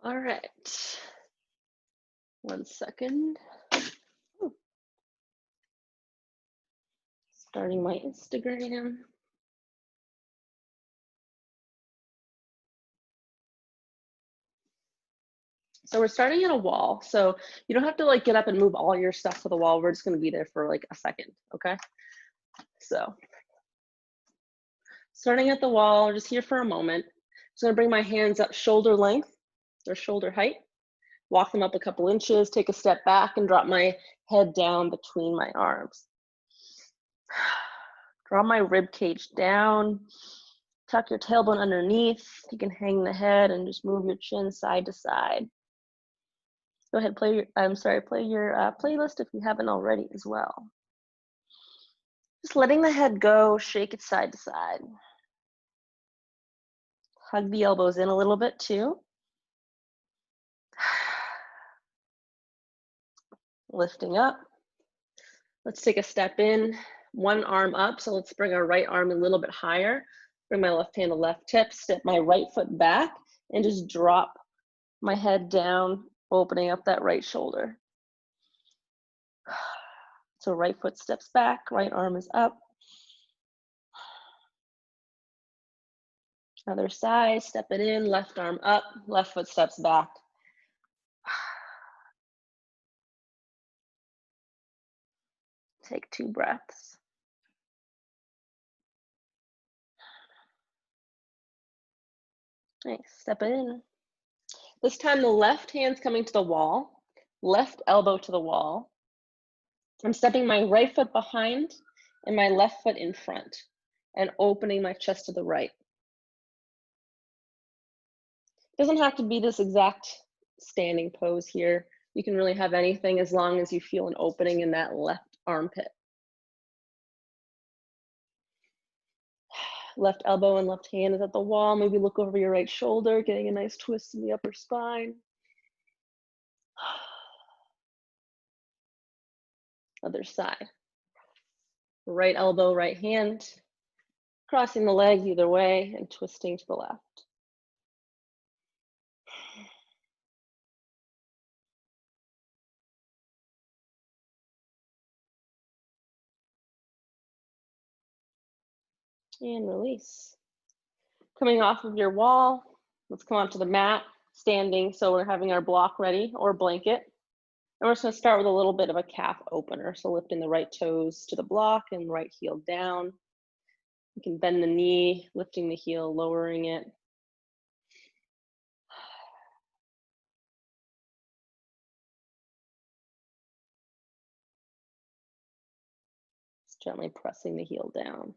All right. 1 second. Starting my Instagram. So we're starting at a wall. So you don't have to like get up and move all your stuff to the wall. We're just going to be there for like a second. Okay. So starting at the wall, just here for a moment. Just going to bring my hands up shoulder length or shoulder height. Walk them up a couple inches, take a step back and drop my head down between my arms. Draw my rib cage down. Tuck your tailbone underneath. You can hang the head and just move your chin side to side. Go ahead, play your playlist if you haven't already as well. Just letting the head go, shake it side to side. Hug the elbows in a little bit too. Lifting up. Let's take a step in, one arm up. So let's bring our right arm a little bit higher. Bring my left hand to left hip, step my right foot back, and just drop my head down, opening up that right shoulder. So right foot steps back, right arm is up. Other side, step it in, left arm up, left foot steps back. Take 2 breaths. Nice, step it in. This time the left hand's coming to the wall, left elbow to the wall. I'm stepping my right foot behind and my left foot in front and opening my chest to the right. It doesn't have to be this exact standing pose here. You can really have anything as long as you feel an opening in that left armpit. Left elbow and left hand is at the wall. Maybe look over your right shoulder, getting a nice twist in the upper spine. Other side. Right elbow, right hand, crossing the legs either way and twisting to the left. And release. Coming off of your wall, let's come onto the mat, standing. So we're having our block ready or blanket. And we're just gonna start with a little bit of a calf opener. So lifting the right toes to the block and right heel down. You can bend the knee, lifting the heel, lowering it. Just gently pressing the heel down.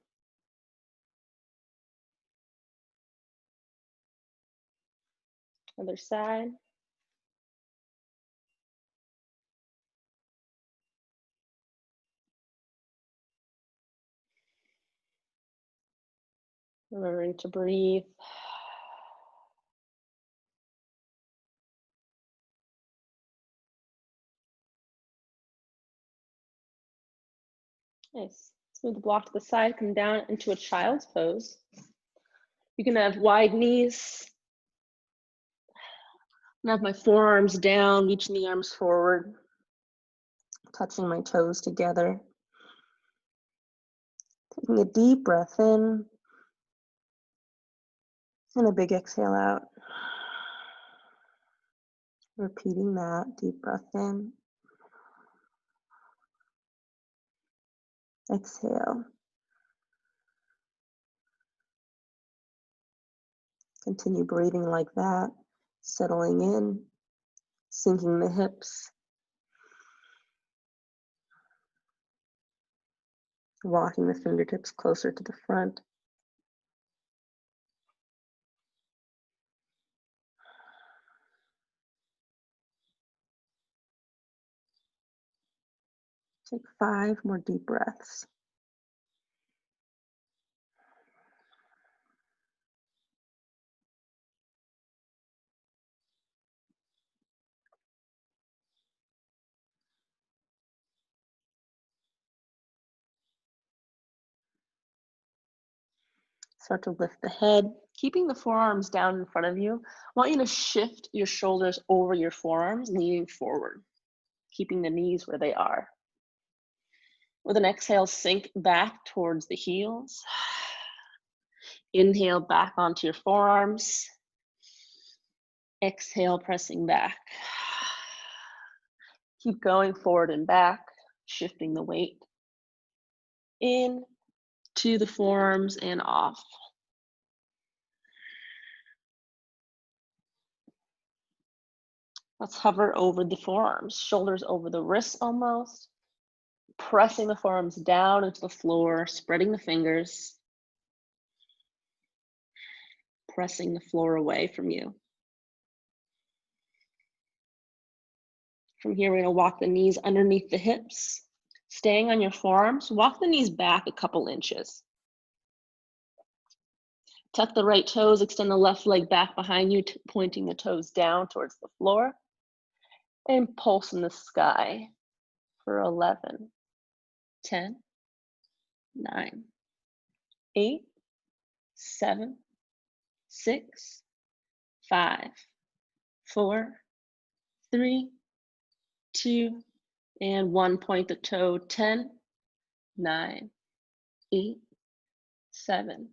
Other side. Remembering to breathe. Nice. Let's move the block to the side, come down into a child's pose. You can have wide knees. I have my forearms down, reaching the arms forward, touching my toes together. Taking a deep breath in and a big exhale out. Repeating that, deep breath in. Exhale. Continue breathing like that, settling in, sinking the hips. Walking the fingertips closer to the front. Take 5 more deep breaths. Start to lift the head, Keeping the forearms down in front of you, I want you to shift your shoulders over your forearms, leaning forward, keeping the knees where they are. With an exhale, sink back towards the heels. Inhale back onto your forearms. Exhale, pressing back. Keep going forward and back, shifting the weight in to the forearms and off. Let's hover over the forearms, shoulders over the wrists almost. Pressing the forearms down into the floor, spreading the fingers. Pressing the floor away from you. From here, we're going to walk the knees underneath the hips. Staying on your forearms, walk the knees back a couple inches. Tuck the right toes, extend the left leg back behind you, pointing the toes down towards the floor. And pulse in the sky for 11, 10, 9, 8, 7, 6, 5, 4, 3, 2, and 1. Point the toe. 10, 9, 8, 7,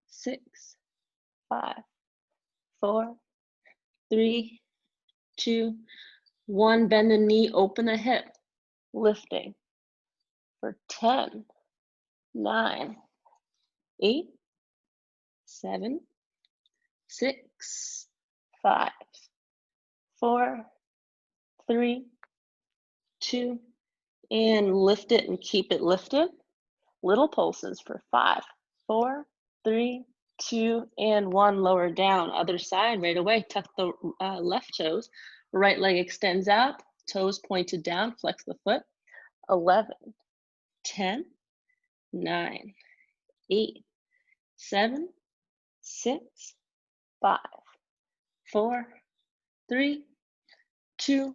6, 5, 4, 3, 2, 1. Bend the knee, open the hip, lifting for 10, 9, 8, 7, 6, 5, 4, 3, 2, and lift it and keep it lifted. Little pulses for 5, 4, 3, 2, and 1. Lower down. Other side right away. Tuck the left toes. Right leg extends out. Toes pointed down. Flex the foot. 11, 10, 9, 8, 7, 6, 5, 4, 3, 2,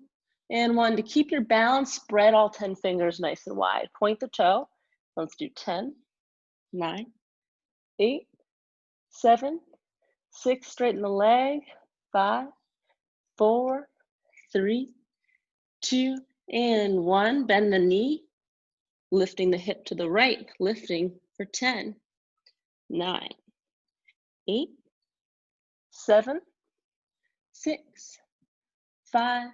and 1. To keep your balance, spread all 10 fingers nice and wide. Point the toe. Let's do 10, 9, 8, 7, 6. Straighten the leg. 5, 4, 3, 2, and 1. Bend the knee. Lifting the hip to the right. Lifting for 10, 9, 8, 7, 6, 5,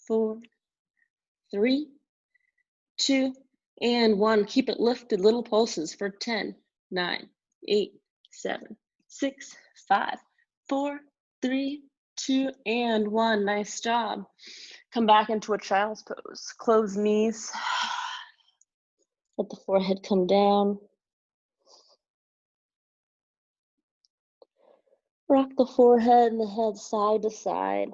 4, 3, 2, and 1. Keep it lifted. Little pulses for 10, 9, 8, 7, 6, 5, 4, 3, 2, and 1. Nice job. Come back into a child's pose. Close knees. Let the forehead come down. Rock the forehead and the head side to side.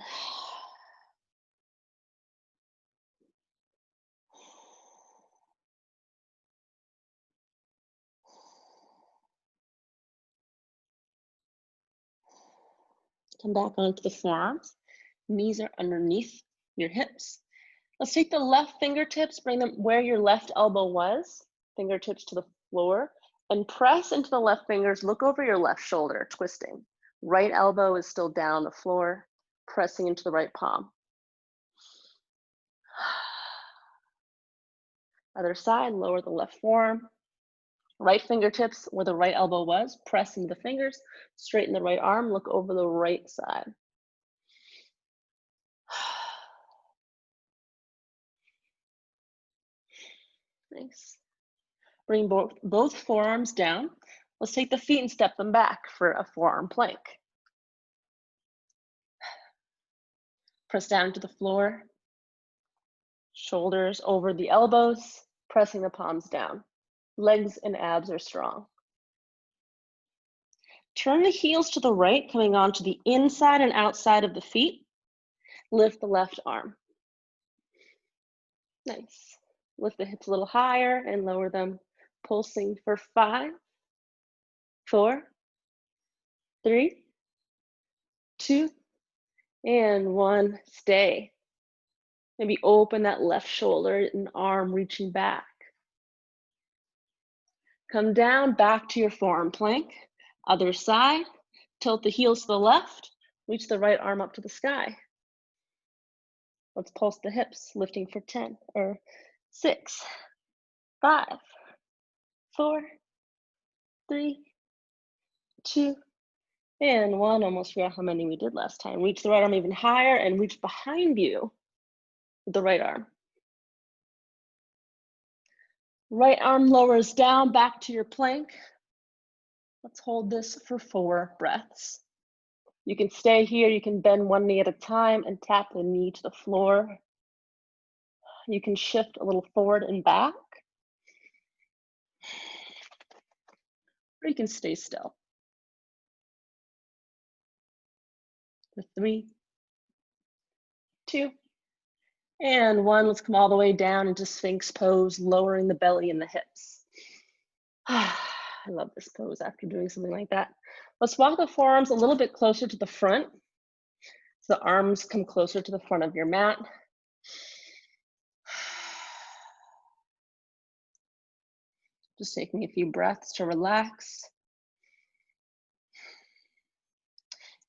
Come back onto the forearms. Knees are underneath your hips. Let's take the left fingertips, bring them where your left elbow was, fingertips to the floor, and press into the left fingers. Look over your left shoulder, twisting. Right elbow is still down the floor, pressing into the right palm. Other side, lower the left forearm. Right fingertips where the right elbow was, press into the fingers, straighten the right arm, look over the right side. Nice. Bring both forearms down. Let's take the feet and step them back for a forearm plank. Press down to the floor. Shoulders over the elbows, pressing the palms down. Legs and abs are strong. Turn the heels to the right, coming onto the inside and outside of the feet. Lift the left arm. Nice. Lift the hips a little higher and lower them, pulsing for 5, 4, 3, 2, and 1. Stay. Maybe open that left shoulder and arm reaching back. Come down, back to your forearm plank. Other side, tilt the heels to the left, reach the right arm up to the sky. Let's pulse the hips, lifting for 10 or 6, 5, 4, 3, 2, and 1. Almost forgot how many we did last time. Reach the right arm even higher and reach behind you with the right arm. Right arm lowers down back to your plank. Let's hold this for 4 breaths. You can stay here, you can bend one knee at a time and tap the knee to the floor. You can shift a little forward and back, or you can stay still. For 3, 2, and 1. Let's come all the way down into Sphinx pose, lowering the belly and the hips. I love this pose after doing something like that. Let's walk the forearms a little bit closer to the front. So the arms come closer to the front of your mat. Just taking a few breaths to relax.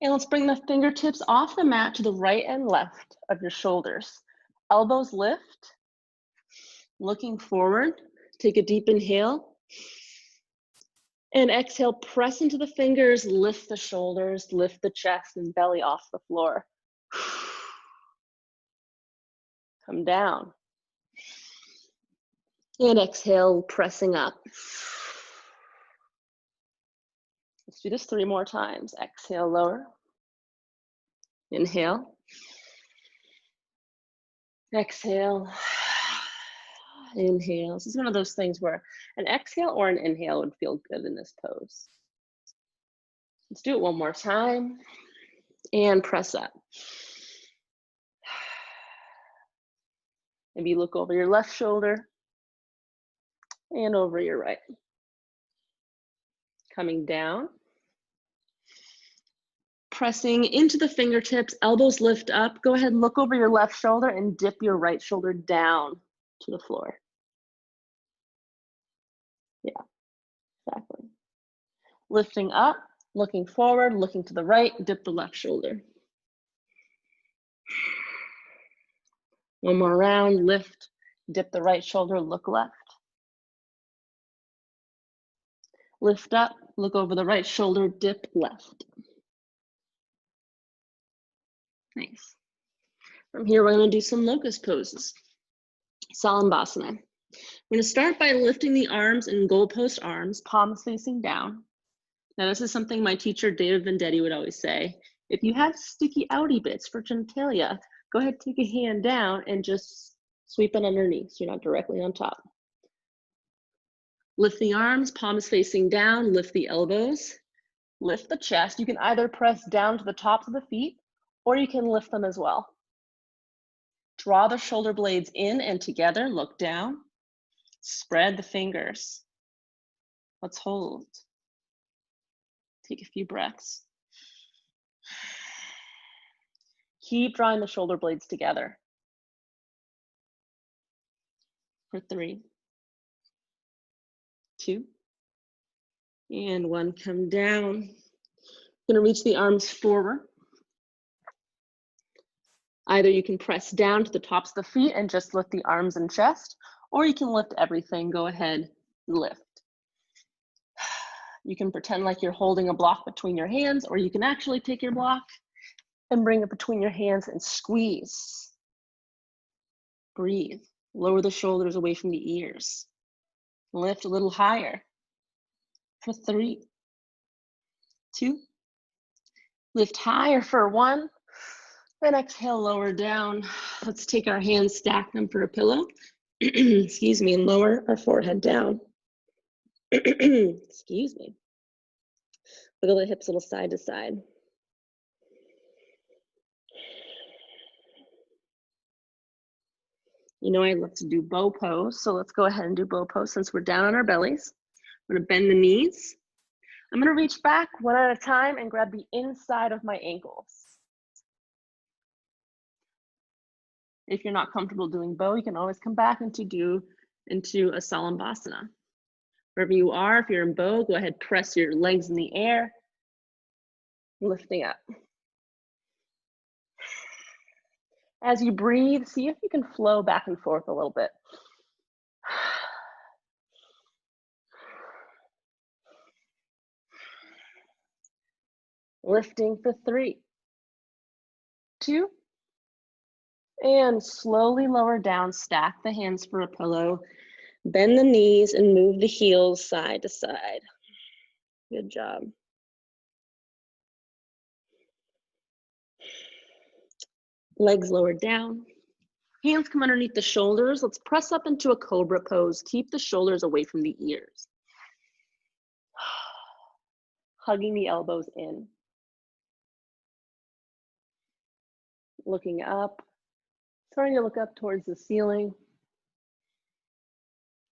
And let's bring the fingertips off the mat to the right and left of your shoulders. Elbows lift, looking forward. Take a deep inhale. And exhale, press into the fingers, lift the shoulders, lift the chest and belly off the floor. Come down. And exhale, pressing up. Let's do this 3 more times. Exhale, lower. Inhale. Exhale. Inhale. This is one of those things where an exhale or an inhale would feel good in this pose. Let's do it one more time. And press up. Maybe look over your left shoulder and over your right. Coming down. Pressing into the fingertips, elbows lift up. Go ahead and look over your left shoulder and dip your right shoulder down to the floor. Yeah, exactly. Lifting up, looking forward, looking to the right, dip the left shoulder. One more round, lift, dip the right shoulder, look left. Lift up, look over the right shoulder, dip left. Nice. From here, we're going to do some locust poses. Salambasana. We're going to start by lifting the arms in goalpost arms, palms facing down. Now, this is something my teacher, David Vendetti, would always say. If you have sticky outy bits for genitalia, go ahead, take a hand down and just sweep it underneath so you're not directly on top. Lift the arms, palms facing down, lift the elbows, lift the chest. You can either press down to the tops of the feet or you can lift them as well. Draw the shoulder blades in and together, look down, spread the fingers. Let's hold. Take a few breaths. Keep drawing the shoulder blades together. For 3, 2, and 1. Come down. Gonna reach the arms forward. Either you can press down to the tops of the feet and just lift the arms and chest, or you can lift everything. Go ahead, lift. You can pretend like you're holding a block between your hands, or you can actually take your block and bring it between your hands and squeeze. Breathe. Lower the shoulders away from the ears. Lift a little higher. For 3, 2. Lift higher for 1. And exhale, lower down. Let's take our hands, stack them for a pillow. Excuse me, and lower our forehead down. Excuse me. Wiggle the hips a little side to side. You know I love to do bow pose, so let's go ahead and do bow pose since we're down on our bellies. I'm gonna bend the knees. I'm gonna reach back one at a time and grab the inside of my ankles. If you're not comfortable doing bow, you can always come back into a Salambasana. Wherever you are, if you're in bow, go ahead, press your legs in the air, lifting up. As you breathe, see if you can flow back and forth a little bit. Lifting for 3, 2, and slowly lower down, stack the hands for a pillow, bend the knees and move the heels side to side. Good job. Legs lowered down. Hands come underneath the shoulders. Let's press up into a cobra pose. Keep the shoulders away from the ears. Hugging the elbows in. Looking up. Starting to look up towards the ceiling.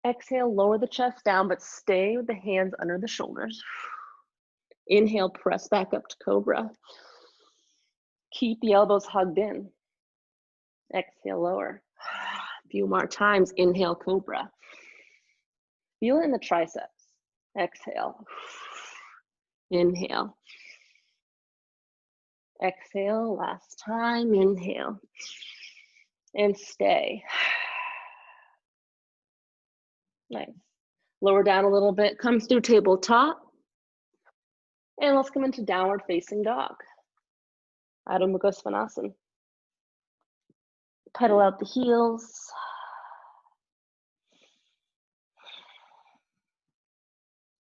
Exhale, lower the chest down, but stay with the hands under the shoulders. Inhale, press back up to cobra. Keep the elbows hugged in. Exhale, lower. A few more times. Inhale, cobra. Feel it in the triceps. Exhale. Inhale. Exhale, last time. Inhale. And stay. Nice. Lower down a little bit. Come through tabletop. And let's come into downward facing dog. Adho Mukha Svanasana. Pedal out the heels.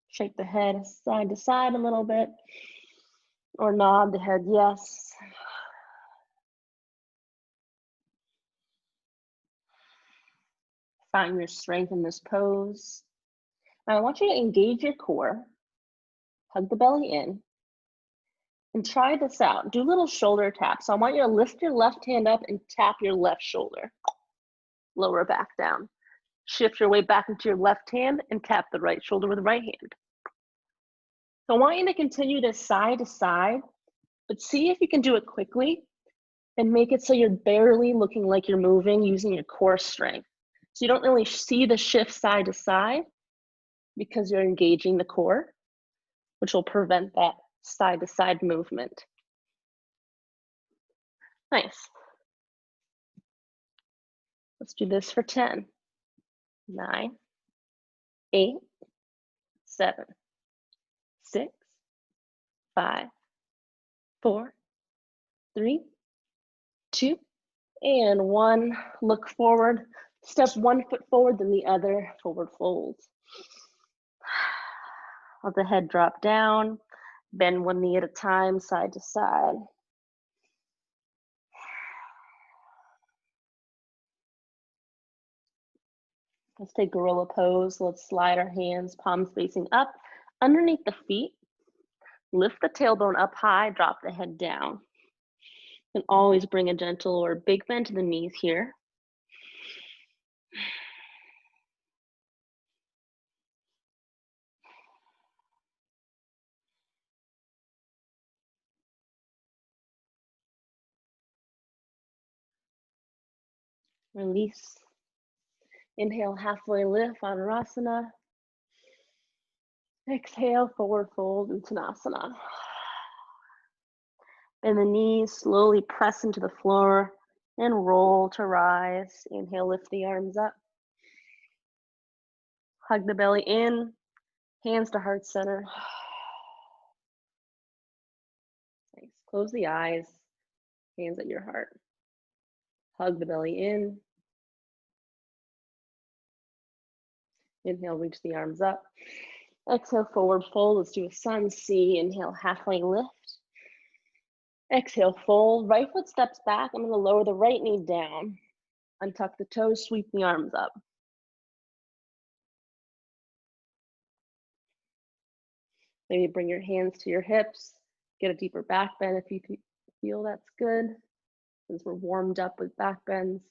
Shake the head side to side a little bit. Or nod the head yes. Find your strength in this pose. Now I want you to engage your core. Hug the belly in. And try this out. Do little shoulder taps. So I want you to lift your left hand up and tap your left shoulder. Lower back down. Shift your weight back into your left hand and tap the right shoulder with the right hand. So I want you to continue this side to side, but see if you can do it quickly and make it so you're barely looking like you're moving using your core strength. So you don't really see the shift side to side because you're engaging the core, which will prevent that side to side movement. Nice. Let's do this for 10, 9, 8, 7, 6, 5, 4, 3, 2, and 1. Look forward. Step 1 foot forward, then the other. Forward fold. Let the head drop down. Bend one knee at a time, side to side. Let's take gorilla pose. Let's slide our hands, palms facing up, underneath the feet. Lift the tailbone up high, drop the head down. And always bring a gentle or big bend to the knees here. Release. Inhale, halfway lift, Anurasana. Exhale, forward fold, Uttanasana. Bend the knees, slowly press into the floor and roll to rise. Inhale, lift the arms up. Hug the belly in, hands to heart center. Nice. Close the eyes, hands at your heart. Hug the belly in. Inhale, reach the arms up. Exhale, forward fold. Let's do a sun C. Inhale, halfway lift. Exhale, fold. Right foot steps back. I'm going to lower the right knee down. Untuck the toes, sweep the arms up. Maybe bring your hands to your hips. Get a deeper back bend if you feel that's good, since we're warmed up with back bends.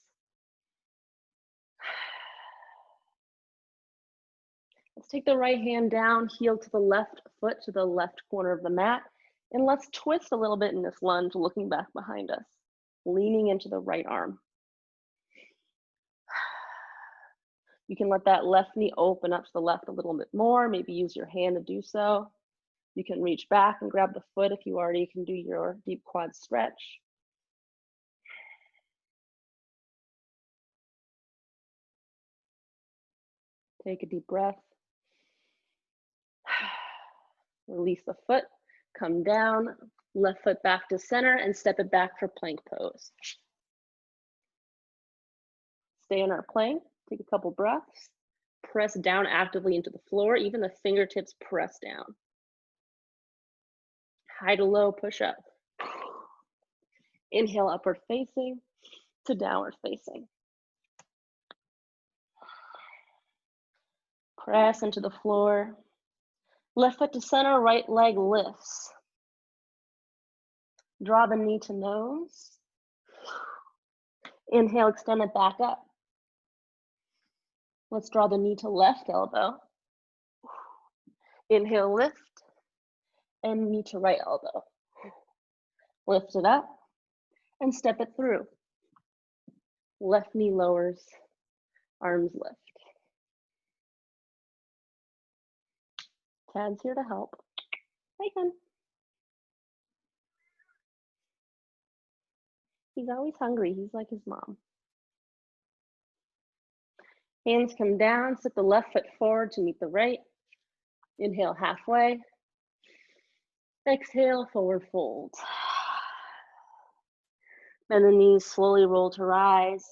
Let's take the right hand down, heel to the left foot to the left corner of the mat, and let's twist a little bit in this lunge, looking back behind us, leaning into the right arm. You can let that left knee open up to the left a little bit more, maybe use your hand to do so. You can reach back and grab the foot if you already can do your deep quad stretch. Take a deep breath. Release the foot, come down, left foot back to center and step it back for plank pose. Stay in our plank, take a couple breaths, press down actively into the floor, even the fingertips press down. High to low push up. Inhale, upward facing to downward facing. Press into the floor. Left foot to center, right leg lifts. Draw the knee to nose. Inhale, extend it back up. Let's draw the knee to left elbow. Inhale, lift, and knee to right elbow. Lift it up and step it through. Left knee lowers, arms lift. Tad's here to help. Hi, Ken. He's always hungry. He's like his mom. Hands come down, sit the left foot forward to meet the right. Inhale, halfway. Exhale, forward fold. Bend the knees, slowly roll to rise.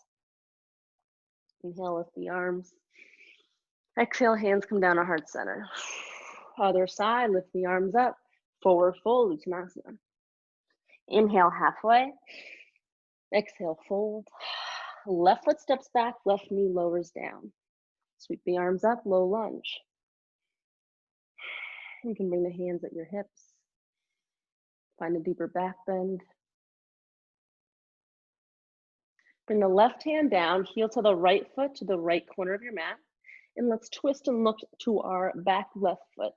Inhale, lift the arms. Exhale, hands come down to heart center. Other side, lift the arms up. Forward fold, Uttanasana. Inhale, halfway. Exhale, fold. Left foot steps back, left knee lowers down. Sweep the arms up, low lunge. You can bring the hands at your hips. Find a deeper back bend. Bring the left hand down, heel to the right foot to the right corner of your mat. And let's twist and look to our back left foot.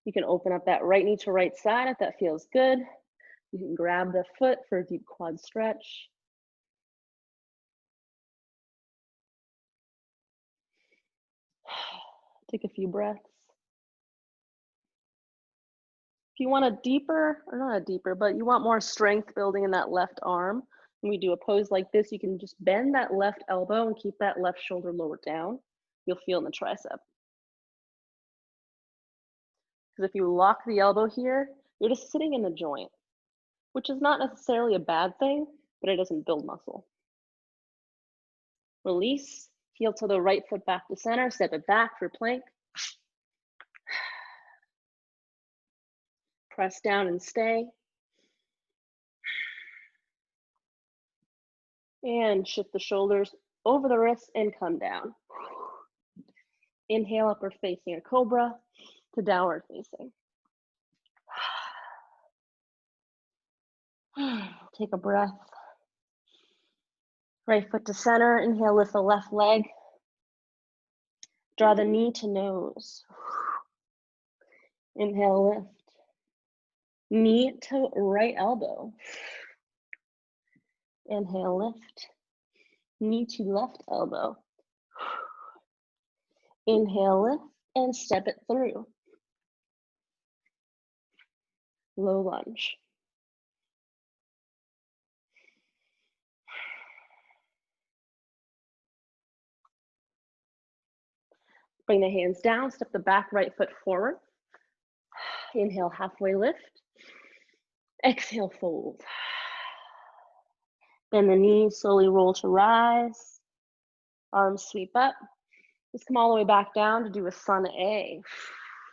You can open up that right knee to right side if that feels good. You can grab the foot for a deep quad stretch. Take a few breaths. If you want a deeper, or not a deeper, but you want more strength building in that left arm, when we do a pose like this, you can just bend that left elbow and keep that left shoulder lowered down. You'll feel in the tricep. Because if you lock the elbow here, you're just sitting in the joint, which is not necessarily a bad thing, but it doesn't build muscle. Release, heel to the right foot back to center, step it back for plank. Press down and stay. And shift the shoulders over the wrists and come down. Inhale, upward facing or cobra to downward facing. Take a breath. Right foot to center. Inhale, lift the left leg. Draw the knee to nose. Inhale, lift. Knee to right elbow. Inhale, lift. Knee to left elbow. Inhale, lift, and step it through. Low lunge. Bring the hands down, step the back right foot forward. Inhale, halfway lift. Exhale, fold. Bend the knees, slowly roll to rise. Arms sweep up. Just come all the way back down to do a sun A.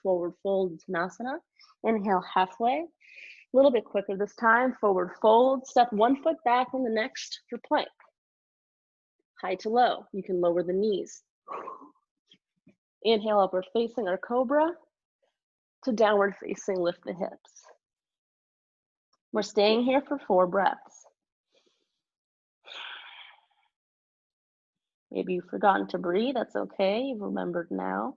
Forward fold, Uttanasana. Inhale, halfway. A little bit quicker this time. Forward fold. Step one foot back on the next for plank. High to low. You can lower the knees. Inhale, upward facing or cobra to downward facing, lift the hips. We're staying here for 4 breaths. Maybe you've forgotten to breathe, that's okay, you've remembered now.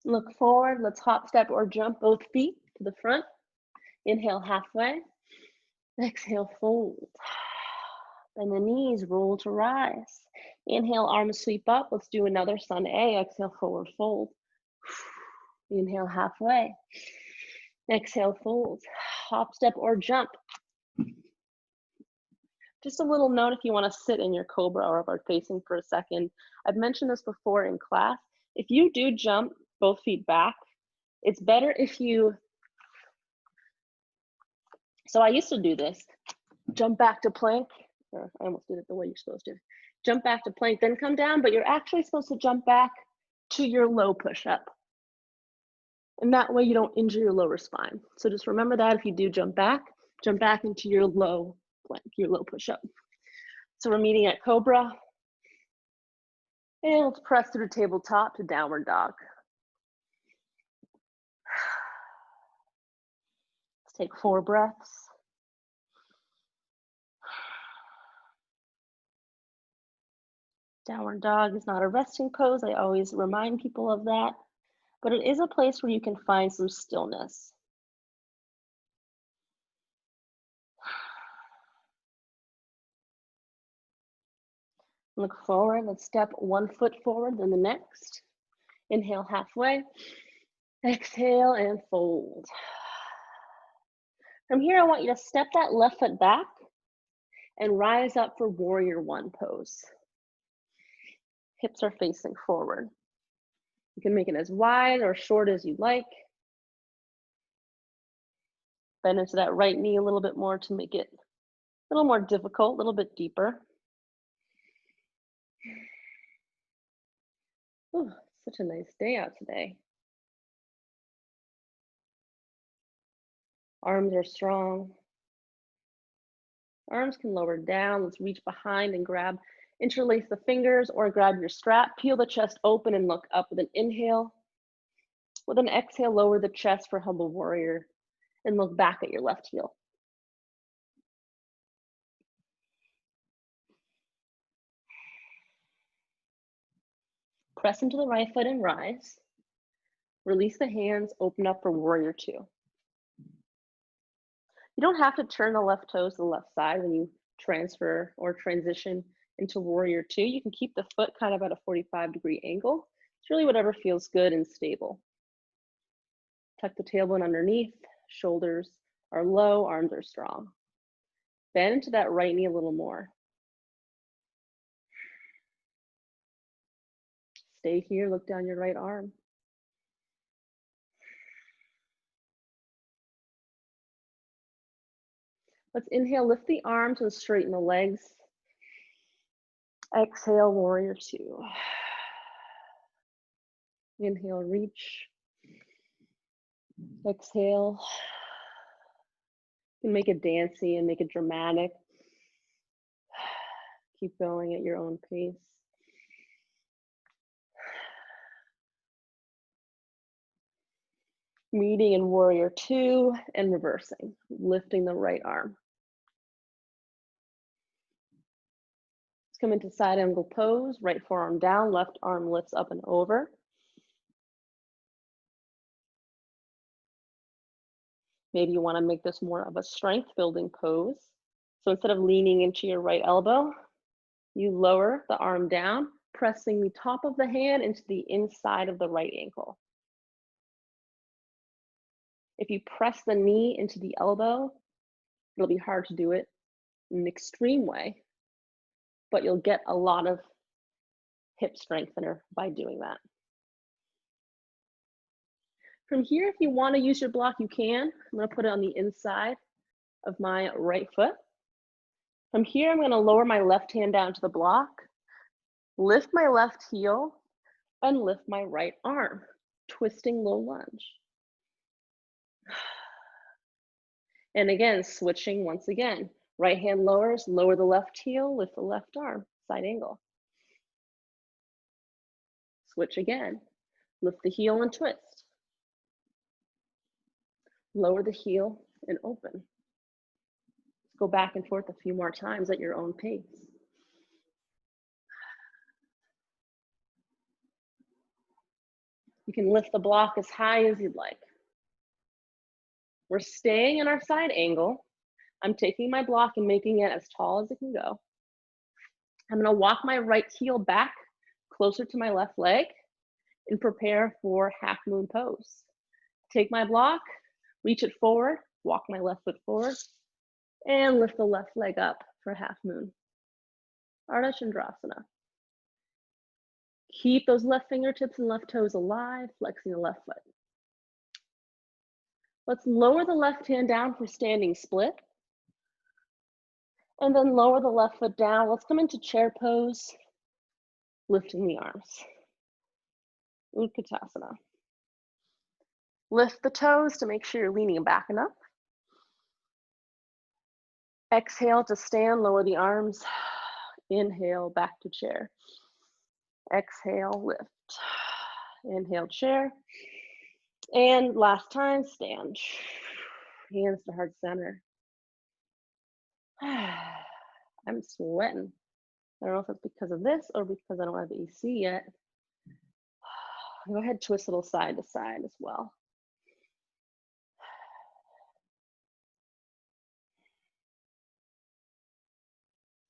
Look forward. Let's hop, step, or jump both feet to the front. Inhale halfway. Exhale, fold. Bend the knees, roll to rise. Inhale, arms sweep up. Let's do another sun A. Exhale, forward fold. Inhale halfway. Exhale, fold. Hop, step, or jump. Just a little note if you want to sit in your cobra or upward facing for a second. I've mentioned this before in class. If you do jump both feet back, it's better if you, so I used to do this, jump back to plank, or I almost did it the way you're supposed to. Jump back to plank, then come down, but you're actually supposed to jump back to your low push-up. And that way you don't injure your lower spine. So just remember that if you do jump back into your low plank, your low push-up. So we're meeting at cobra. And let's press through tabletop to downward dog. Let's take 4 breaths. Downward dog is not a resting pose. I always remind people of that, but it is a place where you can find some stillness. Look forward. Let's step 1 foot forward, then the next. Inhale halfway. Exhale and fold. From here, I want you to step that left foot back and rise up for warrior 1 pose. Hips are facing forward. You can make it as wide or short as you like. Bend into that right knee a little bit more to make it a little more difficult, a little bit deeper. Ooh, such a nice day out today. Arms are strong. Arms can lower down. Let's reach behind and grab, interlace the fingers or grab your strap. Peel the chest open and look up with an inhale. With an exhale, lower the chest for humble warrior and look back at your left heel. Press into the right foot and rise. Release the hands, open up for warrior 2. You don't have to turn the left toes to the left side when you transfer or transition into warrior 2. You can keep the foot kind of at a 45-degree angle. It's really whatever feels good and stable. Tuck the tailbone underneath, shoulders are low, arms are strong. Bend into that right knee a little more. Stay here, look down your right arm. Let's inhale, lift the arms and straighten the legs. Exhale, warrior 2. Inhale, reach. Exhale. You can make it dancey and make it dramatic. Keep going at your own pace. Meeting in warrior 2 and reversing, lifting the right arm. Let's come into side angle pose, right forearm down, left arm lifts up and over. Maybe you want to make this more of a strength building pose. So instead of leaning into your right elbow, you lower the arm down, pressing the top of the hand into the inside of the right ankle. If you press the knee into the elbow, it'll be hard to do it in an extreme way, but you'll get a lot of hip strengthener by doing that. From here, if you want to use your block, you can. I'm going to put it on the inside of my right foot. From here, I'm going to lower my left hand down to the block, lift my left heel, and lift my right arm, twisting low lunge. And again, switching once again. Right hand lowers, lower the left heel, lift the left arm, side angle. Switch again. Lift the heel and twist. Lower the heel and open. Go back and forth a few more times at your own pace. You can lift the block as high as you'd like. We're staying in our side angle. I'm taking my block and making it as tall as it can go. I'm gonna walk my right heel back closer to my left leg and prepare for half moon pose. Take my block, reach it forward, walk my left foot forward, and lift the left leg up for half moon. Ardha Chandrasana. Keep those left fingertips and left toes alive, flexing the left foot. Let's lower the left hand down for standing split. And then lower the left foot down. Let's come into chair pose, lifting the arms. Utkatasana. Lift the toes to make sure you're leaning back enough. Exhale to stand, lower the arms. Inhale, back to chair. Exhale, lift. Inhale, chair. And last time, stand. Hands to heart center. I'm sweating. I don't know if it's because of this or because I don't have AC yet. Go ahead, twist a little side to side as well.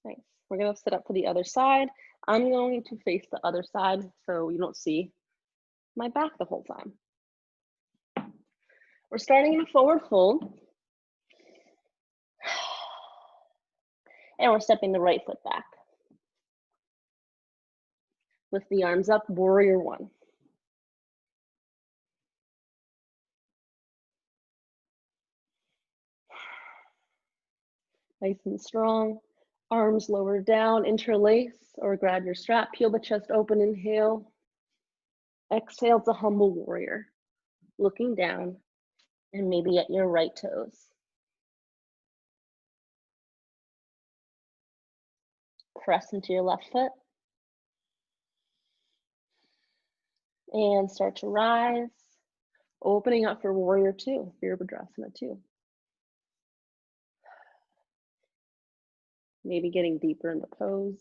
Nice. We're gonna sit up to the other side. I'm going to face the other side so you don't see my back the whole time. We're starting in a forward fold. And we're stepping the right foot back. Lift the arms up, warrior one. Nice and strong. Arms lower down, interlace or grab your strap, peel the chest open, inhale. Exhale to humble warrior. Looking down and maybe at your right toes. Press into your left foot. And start to rise, opening up for warrior two, Virabhadrasana 2. Maybe getting deeper into pose,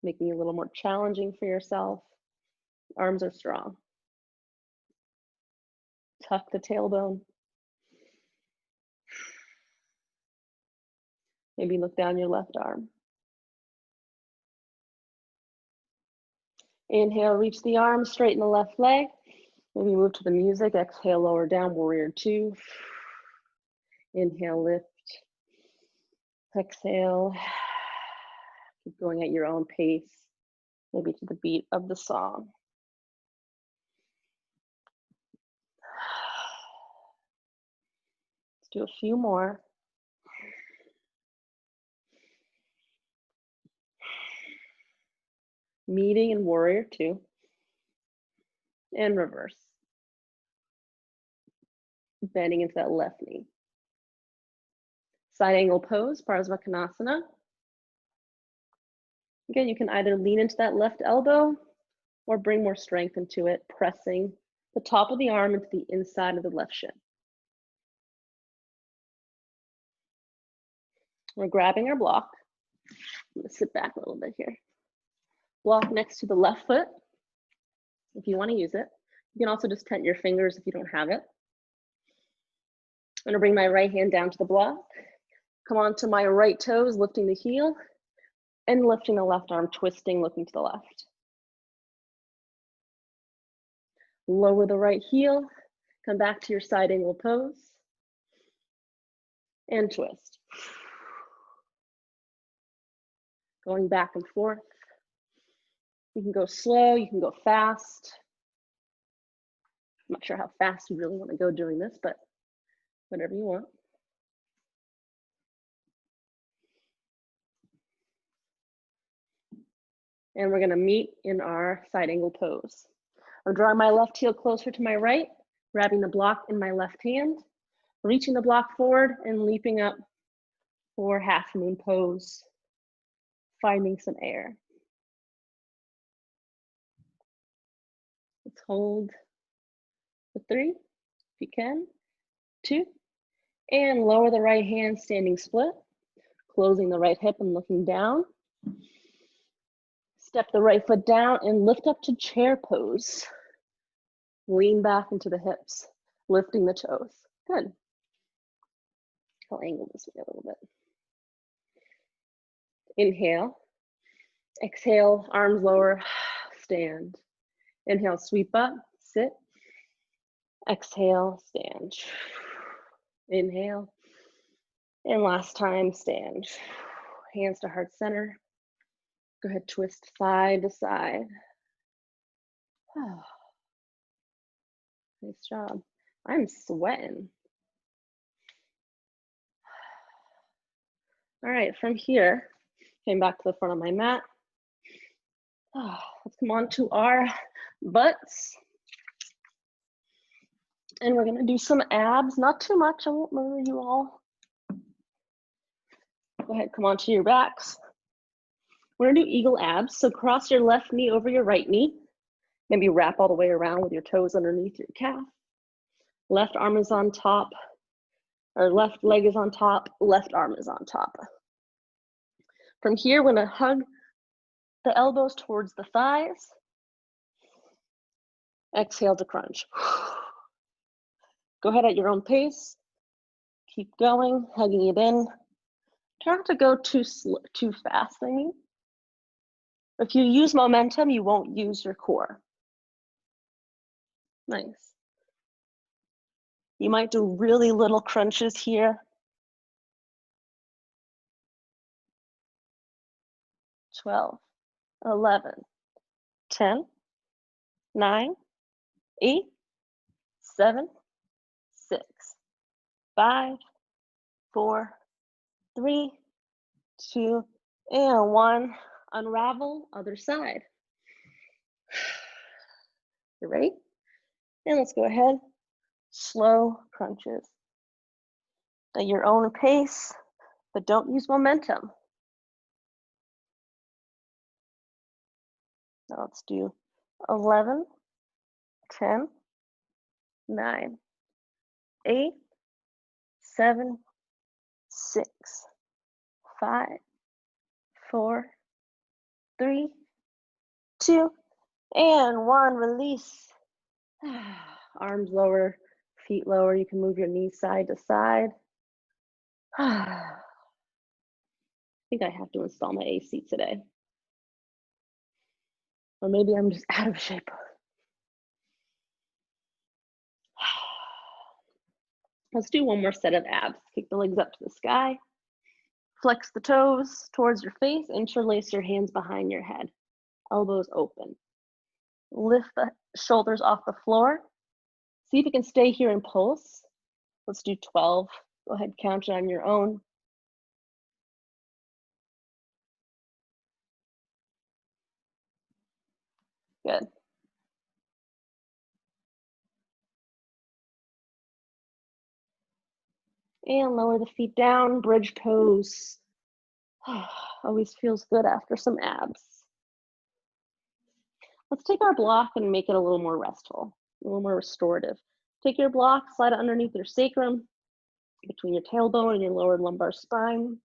making it a little more challenging for yourself. Arms are strong. Tuck the tailbone. Maybe look down your left arm. Inhale, reach the arm, straighten the left leg. Maybe move to the music. Exhale, lower down, warrior two. Inhale, lift. Exhale. Keep going at your own pace, maybe to the beat of the song. Let's do a few more. Meeting in warrior two. And reverse. Bending into that left knee. Side angle pose, Parsvakonasana. Again, you can either lean into that left elbow or bring more strength into it, pressing the top of the arm into the inside of the left shin. We're grabbing our block. I'm gonna sit back a little bit here. Block next to the left foot, if you wanna use it. You can also just tent your fingers if you don't have it. I'm gonna bring my right hand down to the block. Come onto my right toes, lifting the heel, and lifting the left arm, twisting, looking to the left. Lower the right heel, come back to your side angle pose, and twist. Going back and forth. You can go slow, you can go fast. I'm not sure how fast you really want to go doing this, but whatever you want. And we're gonna meet in our side angle pose. I'm drawing my left heel closer to my right, grabbing the block in my left hand, reaching the block forward and leaping up for half moon pose, finding some air. Let's hold for 3, if you can, 2, and lower the right hand, standing split, closing the right hip and looking down. Step the right foot down and lift up to chair pose. Lean back into the hips, lifting the toes. Good. I'll angle this way a little bit. Inhale. Exhale, arms lower, stand. Inhale, sweep up, sit. Exhale, stand. Inhale. And last time, stand. Hands to heart center. Go ahead, twist side to side. Nice job. I'm sweating. All right, from here, came back to the front of my mat. Let's come on to our butts. And we're gonna do some abs, not too much, I won't murder you all. Go ahead, come onto your backs. We're gonna do eagle abs, so cross your left knee over your right knee. Maybe wrap all the way around with your toes underneath your calf. Left arm is on top, or left leg is on top, left arm is on top. From here, we're gonna hug the elbows towards the thighs. Exhale to crunch. Go ahead at your own pace. Keep going, hugging it in. Try not to go too fast, I mean. If you use momentum, you won't use your core. Nice. You might do really little crunches here. 12, 11, 10, 9, 8, 7, 6, 5, 4, 3, 2, and 1. Unravel, other side. You ready? And let's go ahead. Slow crunches. At your own pace, but don't use momentum. Now let's do 11, 10, 9, 8, 7, 6, 5, 4, 3, 2, and 1. Release. Arms lower, feet lower. You can move your knees side to side. I think I have to install my AC today. Or maybe I'm just out of shape. Let's do one more set of abs. Kick the legs up to the sky. Flex the toes towards your face. Interlace your hands behind your head. Elbows open. Lift the shoulders off the floor. See if you can stay here and pulse. Let's do 12. Go ahead, count it on your own. Good. And lower the feet down, bridge pose. Always feels good after some abs. Let's take our block and make it a little more restful, a little more restorative. Take your block, slide it underneath your sacrum, between your tailbone and your lower lumbar spine.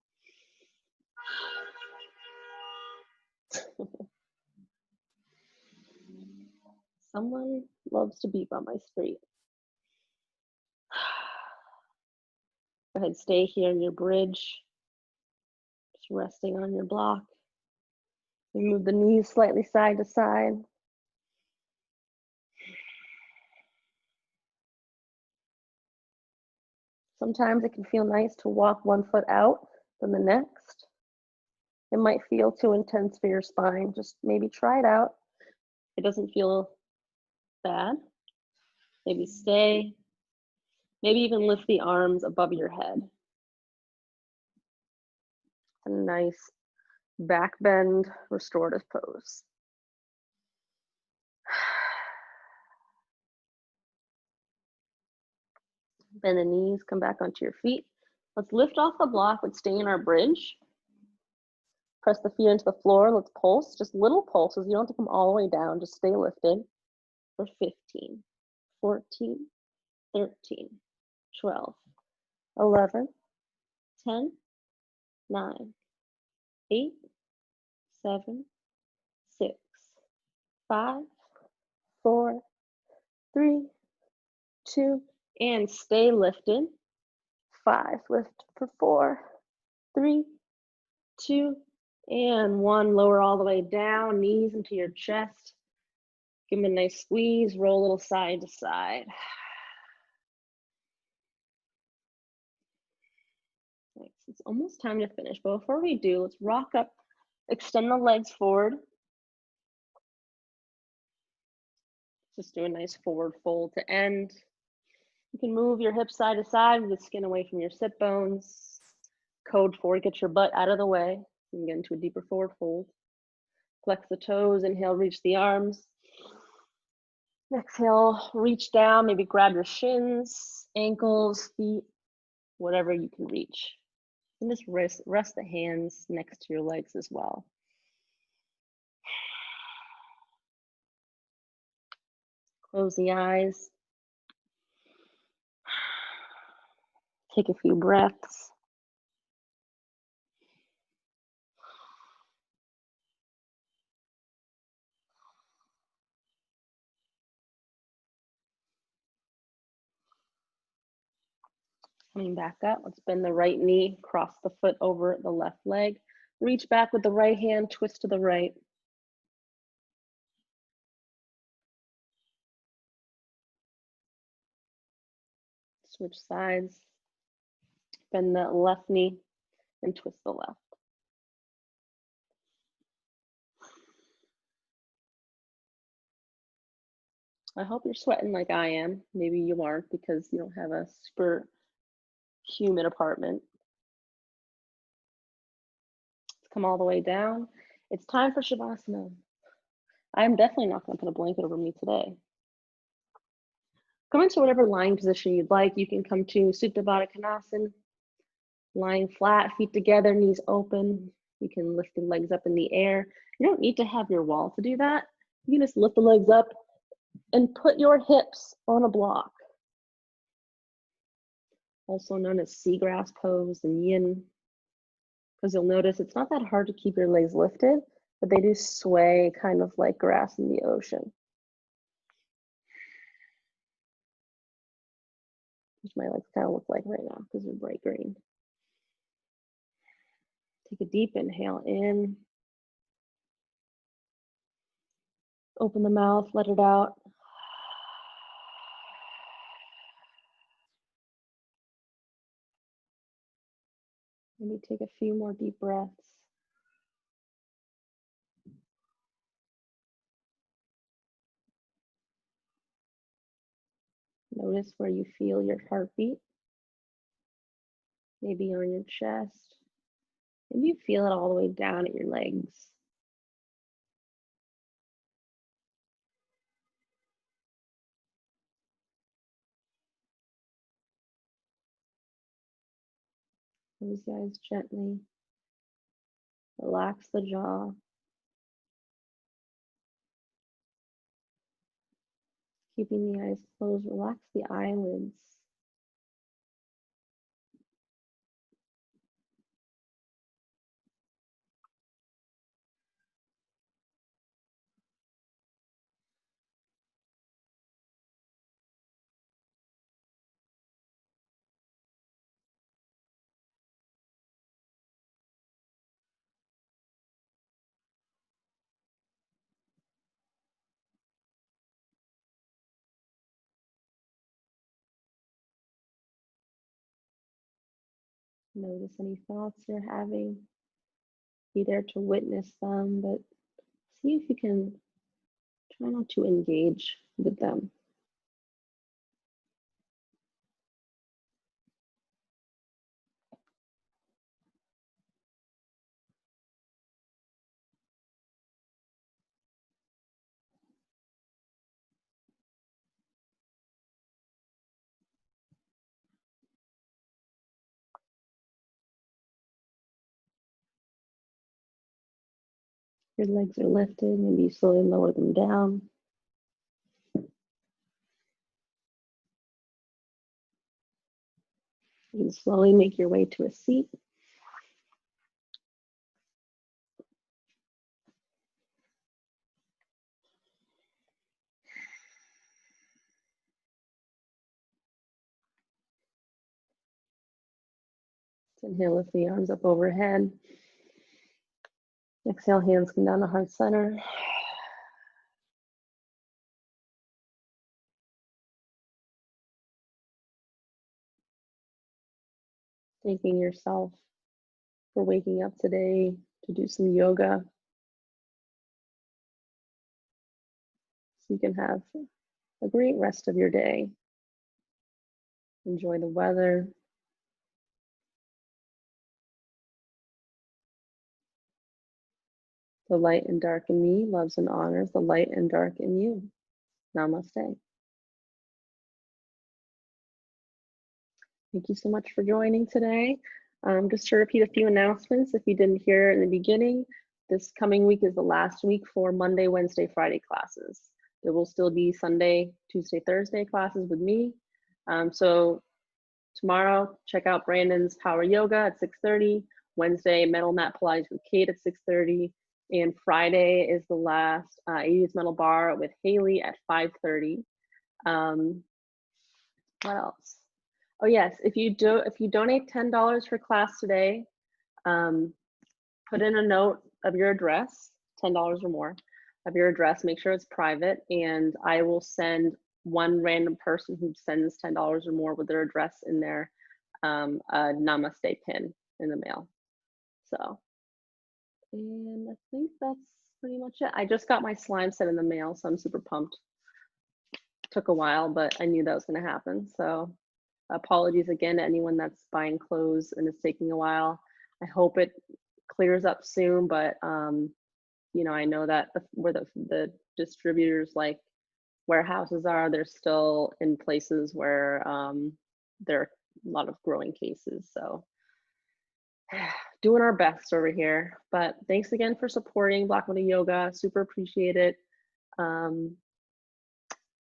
Someone loves to beep on my street. Go ahead, stay here in your bridge. Just resting on your block. You move the knees slightly side to side. Sometimes it can feel nice to walk one foot out than the next. It might feel too intense for your spine. Just maybe try it out. It doesn't feel bad. Maybe stay. Maybe even lift the arms above your head. A nice back bend, restorative pose. Bend the knees, come back onto your feet. Let's lift off the block. Let's stay in our bridge. Press the feet into the floor. Let's pulse, just little pulses. You don't have to come all the way down. Just stay lifted for 15, 14, 13, 12, 11, 10, 9, 8, 7, 6, 5, 4, 3, 2, and stay lifted. 5, lift for 4, 3, 2, and 1. Lower all the way down, knees into your chest. Give them a nice squeeze, roll a little side to side. Nice. It's almost time to finish, but before we do, let's rock up, extend the legs forward. Just do a nice forward fold to end. You can move your hips side to side with the skin away from your sit bones. Code 4, get your butt out of the way. You can get into a deeper forward fold. Flex the toes, inhale, reach the arms. Exhale, reach down, maybe grab your shins, ankles, feet, whatever you can reach. And just rest the hands next to your legs as well. Close the eyes. Take a few breaths. Coming back up, let's bend the right knee, cross the foot over the left leg. Reach back with the right hand, twist to the right. Switch sides. Bend the left knee and twist the left. I hope you're sweating like I am. Maybe you aren't because you don't have a super humid apartment. Let's come all the way down. It's time for Shavasana. I'm definitely not going to put a blanket over me today. Come into whatever lying position you'd like. You can come to Supta Baddha Konasana, lying flat, feet together, knees open. You can lift the legs up in the air. You don't need to have your wall to do that. You can just lift the legs up and put your hips on a block. Also known as seagrass pose and yin. Because you'll notice it's not that hard to keep your legs lifted, but they do sway kind of like grass in the ocean. Which my legs kind of look like right now because they're bright green. Take a deep inhale in. Open the mouth, let it out. Maybe take a few more deep breaths. Notice where you feel your heartbeat. Maybe on your chest. Maybe you feel it all the way down at your legs. Close the eyes gently. Relax the jaw. Keeping the eyes closed, relax the eyelids. Notice any thoughts you're having. Be there to witness them, but see if you can try not to engage with them. Your legs are lifted, maybe you slowly lower them down. You can slowly make your way to a seat. Inhale, lift the arms up overhead. Exhale, hands come down to heart center. Thanking yourself for waking up today to do some yoga. So you can have a great rest of your day. Enjoy the weather. The light and dark in me loves and honors the light and dark in you. Namaste. Thank you so much for joining today. Just to repeat a few announcements, if you didn't hear in the beginning, this coming week is the last week for Monday, Wednesday, Friday classes. There will still be Sunday, Tuesday, Thursday classes with me. So tomorrow, check out Brandon's Power Yoga at 6:30. Wednesday, Metal Mat Pilates with Kate at 6:30. And Friday is the last 80s Metal Bar with Haley at 5:30. What else? Oh yes, if you donate $10 for class today, put in a note of your address, $10 or more of your address, make sure it's private, and I will send one random person who sends $10 or more with their address in there a namaste pin in the mail. So, and I think that's pretty much it. I just got my slime set in the mail, so I'm super pumped. Took a while, but I knew that was going to happen. So apologies again to anyone that's buying clothes and it's taking a while. I hope it clears up soon, but you know, I know that where the distributors like warehouses are, they're still in places where there are a lot of growing cases. So doing our best over here. But thanks again for supporting Black Widow Yoga. Super appreciate it.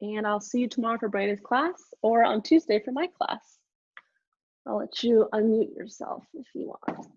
And I'll see you tomorrow for Brandon's class or on Tuesday for my class. I'll let you unmute yourself if you want.